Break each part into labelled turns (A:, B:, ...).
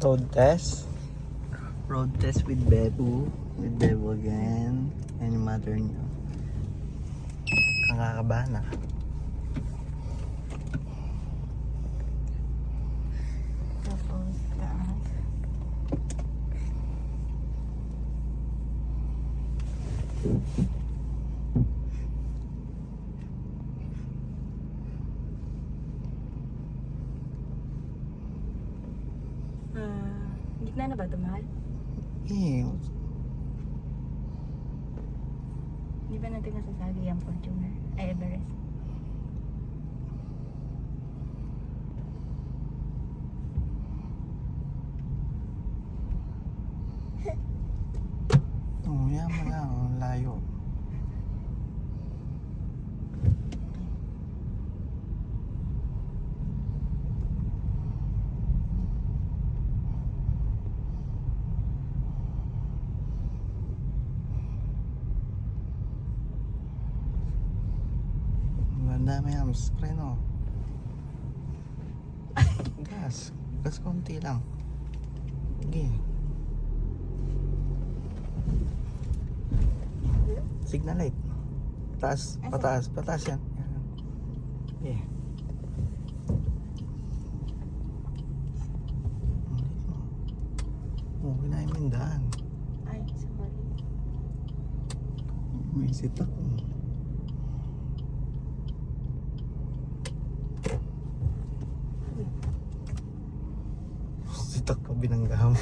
A: Road test. Road test with Bebu. With Bebu again. And yung mother niyo. Kakakabahan na.
B: Tapos, taas. Gitna na ba ito, mahal?
A: Eh,
B: Di ba natin nasasabi yung Fortuner? Ay, Everest.
A: yaman na. Ang layo. Ang dami hams. Preno. Gas. Gas konti lang. Sige. Signal light. Taas. Pataas. Pataas yan. Yeah. Oh, kinain mo yung daan.
B: Ay, sorry.
A: May sitak. Sitak pa binanggam.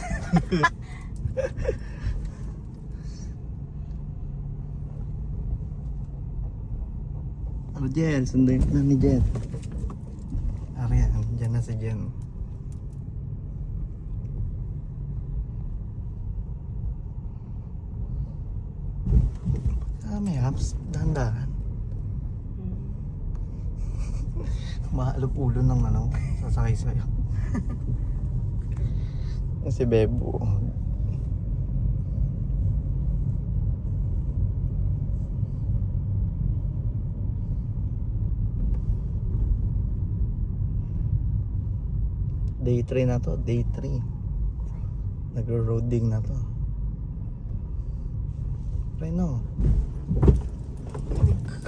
A: Ano Jen? Sunduin ko na ni Jen. Ariyan, dyan na si Jen. May apps, dahan-dahan. Mahalop ulo ng ano, sasakay sa'yo. Si Bebo. Day 3 na to, day 3. Nagro-roading na to. Reno.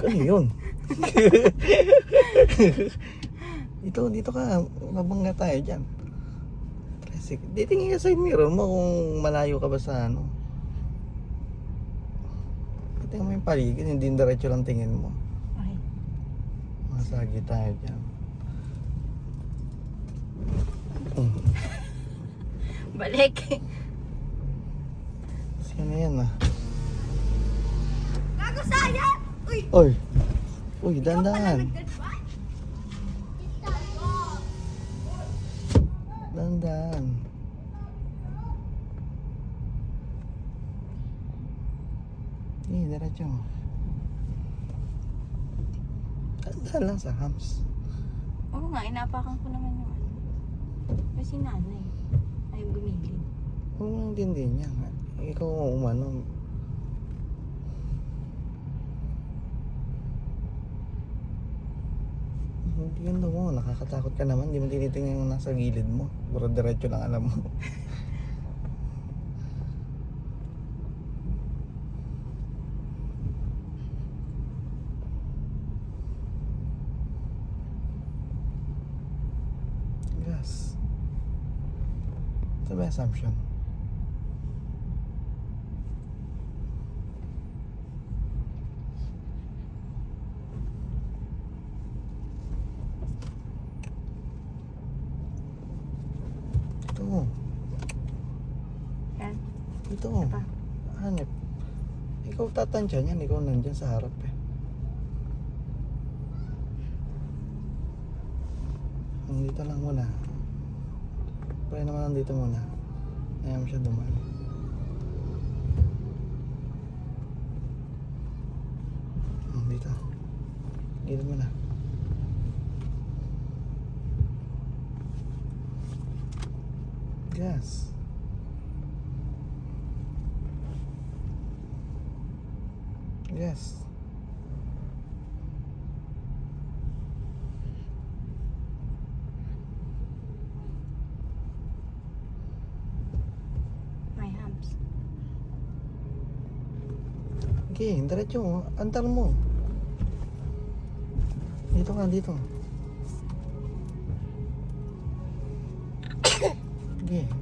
A: Ano yun? dito ka, mabangga tayo dyan. Titingin ka sa mirror mo kung malayo ka ba sa ano. Tingnan mo yung paligid, hindi diretso lang tingin mo.
B: Okay.
A: Masagi tayo dyan.
B: Balik.
A: Sino yan ah?
B: Gago saya! Uy!
A: Uy, dandan. Dandan. Diretso. Dandan lang sa hams.
B: Oo nga, inapakan ko naman yung ano. Kasi nanay. Ayaw gumigil.
A: Huwag mo din niya. Ikaw ang umano. Hindi ganda mo. Nakakatakot ka naman. Hindi mo tinitingnan yung nasa gilid mo. Puro diretso lang alam mo. Yes. Ito ba assumption? Ito.
B: Yan.
A: Ito.
B: Pa.
A: Hanip. Ikaw tatansya niyan. Ikaw nandyan sa harap eh. Dito lang muna. Pwede naman nandito muna. Ayaw mo siya dumaan. Dito. Gilid mo na. Gas. Gas. Okay, diretso. Antal mo. Dito ka, dito. Okay.